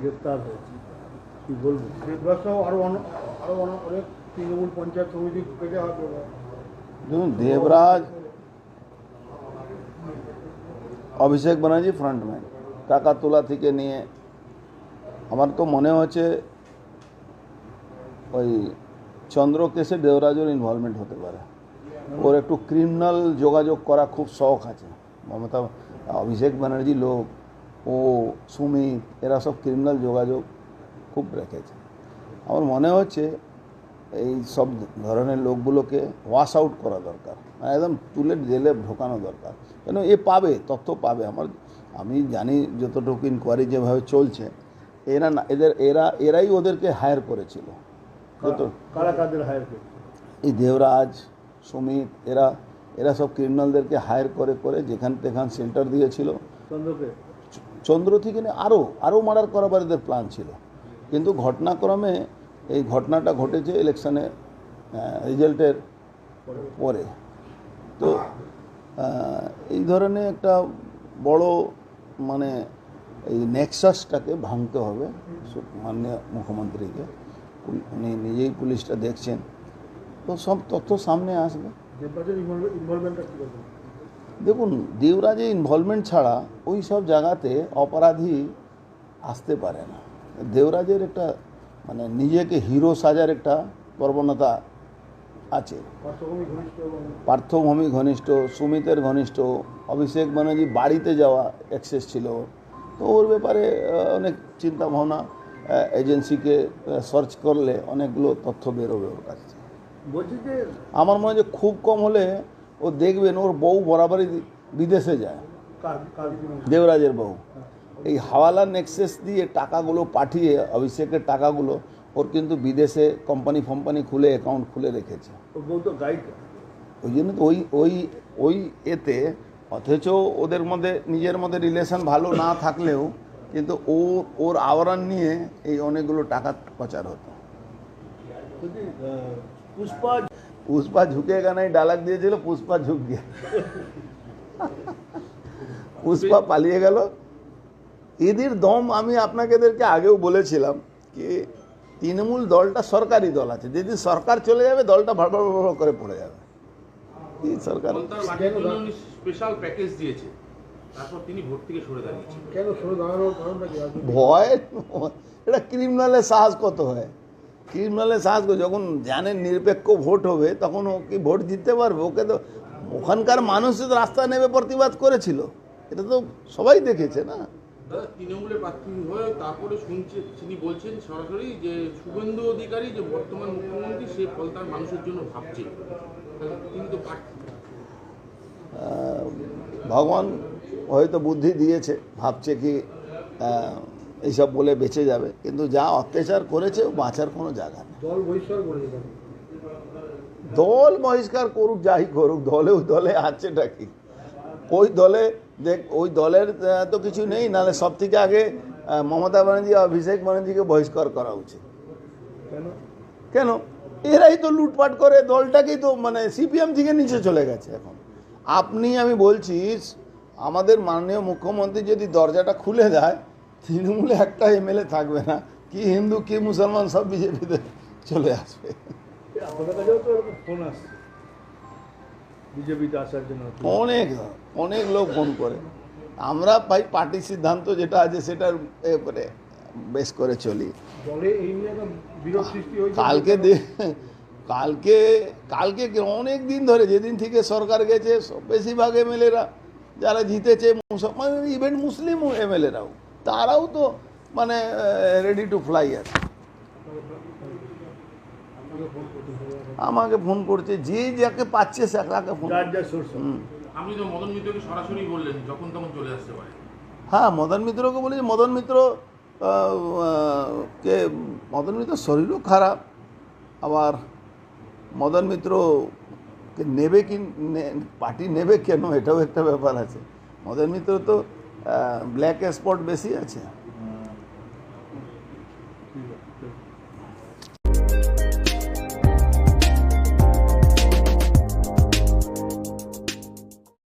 গ্রেপ্তার হয়েছে, কি বলবো? দেবরাজসহ আরো অনেক তৃণমূল পঞ্চায়েত সমিতি কেটে হবে। দেখুন, দেবরাজ অভিষেক ব্যানার্জি ফ্রন্টম্যান, টাকা তোলা থেকে নিয়ে আমার তো মনে হচ্ছে ওই চন্দ্র কেসে দেবরাজের ইনভলভমেন্ট হতে পারে। ওর একটু ক্রিমিনাল যোগাযোগ করা খুব শখ আছে। মমতা অভিষেক ব্যানার্জি লোক, ও সুমিত, এরা সব ক্রিমিনাল যোগাযোগ খুব রেখেছে। আমার মনে হচ্ছে এই সব ধরনের লোকগুলোকে ওয়াশ আউট করা দরকার, মানে একদম তুলে জেলে ঢোকানো দরকার। কেন এ পাবে, তথ্য পাবে। আমি জানি যতটুকু ইনকোয়ারি যেভাবে চলছে, এরাই ওদেরকে হায়ার করেছিল। কারা কাদের হায়ার করছে? এই দেবরাজ, সুমিত, এরা সব ক্রিমিনালদেরকে হায়ার করে যেখান তেখান সেন্টার দিয়েছিল। চন্দ্র থেকে আরও মার্ডার করাবার এদের প্ল্যান ছিল, কিন্তু ঘটনাক্রমে এই ঘটনাটা ঘটেছে ইলেকশনে রেজাল্টের পরে। তো এই ধরনের একটা বড় মানে এই নেক্সাসটাকে ভাঙতে হবে মাননীয় মুখ্যমন্ত্রীকে। উনি নিজেই পুলিশটা দেখছেন, তো সব তথ্য সামনে আসবে। দেখুন, দেবরাজের ইনভলভমেন্ট ছাড়া ওই সব জায়গাতে অপরাধী আসতে পারে না। দেবরাজের একটা মানে নিজেকে হিরো সাজার একটা প্রবণতা আছে। পার্থভূমি ঘনিষ্ঠ, সুমিতের ঘনিষ্ঠ, অভিষেক ব্যানার্জি বাড়িতে যাওয়া অ্যাক্সেস ছিল, তো ওর ব্যাপারে অনেক চিন্তা ভাবনা, এজেন্সিকে সার্চ করলে অনেকগুলো তথ্য বেরোবে ওর কাছে। বলছি যে আমার মনে হয় যে খুব কম হলে ও দেখবেন ওর বউ বরাবরই বিদেশে যায়, দেবরাজের বউ। এই হাওয়ালা নেক্সেস দিয়ে টাকাগুলো পাঠিয়ে অভিষেকের টাকাগুলো ওর কিন্তু বিদেশে কোম্পানি খুলে অ্যাকাউন্ট খুলে রেখেছে। ওই জন্য তো ওই এতে, অথচ ওদের মধ্যে নিজের মধ্যে রিলেশন ভালো না থাকলেও কিন্তু ওর আওরান নিয়ে এই অনেকগুলো টাকা পাচার হতো। পুষ্পা ঝুঁকেগা নাই ডায়লগ দিয়েছিল, পুষ্পা ঝুঁক গিয়ে পুষ্পা পালিয়ে গেল। এদের দম আমি আপনাদেরকে আগেও বলেছিলাম কি তৃণমূল দলটা সরকারি দল আছে, যেদিন সরকার চলে যাবে দলটা ভড় করে পড়ে যাবে। এই সরকার স্পেশাল প্যাকেজ দিয়েছে, তারপর তিনি ভোট থেকে সরে দাঁড়িয়েছেন। কেন সরে দাঁড়ানোর কারণটা কি? ভয়, এটা ক্রিমিনালের সাহস কত হয়। ক্রিমিনালের সাহস যখন জানেন নিরপেক্ষ ভোট হবে, তখন ও কি ভোট জিততে পারবে? ওকে তো ওখানকার মানুষ তো রাস্তায় নেমে প্রতিবাদ করেছিল, এটা তো সবাই দেখেছে না। তৃণমূলের প্রার্থী হয়ে তারপরে তিনি বলছেন সরাসরি যে শুভেন্দু অধিকারী যে বর্তমান মুখ্যমন্ত্রী, সে ফল তার মানুষের জন্য ভাবছে। তিনি তো ভগবান হয়তো বুদ্ধি দিয়েছে, ভাবছে কি এইসব বলে বেঁচে যাবে, কিন্তু যা অত্যাচার করেছে বাঁচার কোনো জায়গা নেই। দল বহিষ্কার করুক, যাই করুক, দলে আছেটা কি? ওই দলের তো কিছু নেই, নাহলে সব থেকে আগে মমতা ব্যানার্জি, অভিষেক ব্যানার্জিকে বহিষ্কার করা উচিত। কেন? এরাই তো লুটপাট করে দলটাকেই তো মানে সিপিএম থেকে নিচে চলে গেছে এখন। আমি বলছি, আমাদের মাননীয় মুখ্যমন্ত্রী যদি দরজাটা খুলে দেয়, তৃণমূলে একটা এমএলএ থাকবে না, কি হিন্দু কি মুসলমান সব বিজেপিতে চলে আসবে। অনেক লোক ফোন করে। আমরা ভাই পার্টির সিদ্ধান্ত যেটা আছে সেটার এবারে বেশ করে চলি। কালকে অনেক দিন ধরে, যেদিন থেকে সরকার গেছে, বেশিরভাগ এমএলএরা যারা জিতেছে মুসলমান, ইভেন মুসলিম এমএলএরাও, তারাও তো মানে রেডি টু ফ্লাই আছে। আমাকে ফোন করছে, যে যাকে পাচ্ছে সে তাকে ফোন। আপনি তো মদন মিত্রকে সরাসরি বললেন যখন তখন চলে আসতে পারে। হ্যাঁ, মদন মিত্রকে বলেছি। মদন মিত্র শরীরও খারাপ, আবার মদন মিত্রকে নেবে কি পার্টি নেবে কেন, এটাও একটা ব্যাপার আছে। মদন মিত্র তো ব্ল্যাক স্পট বেশি আছে।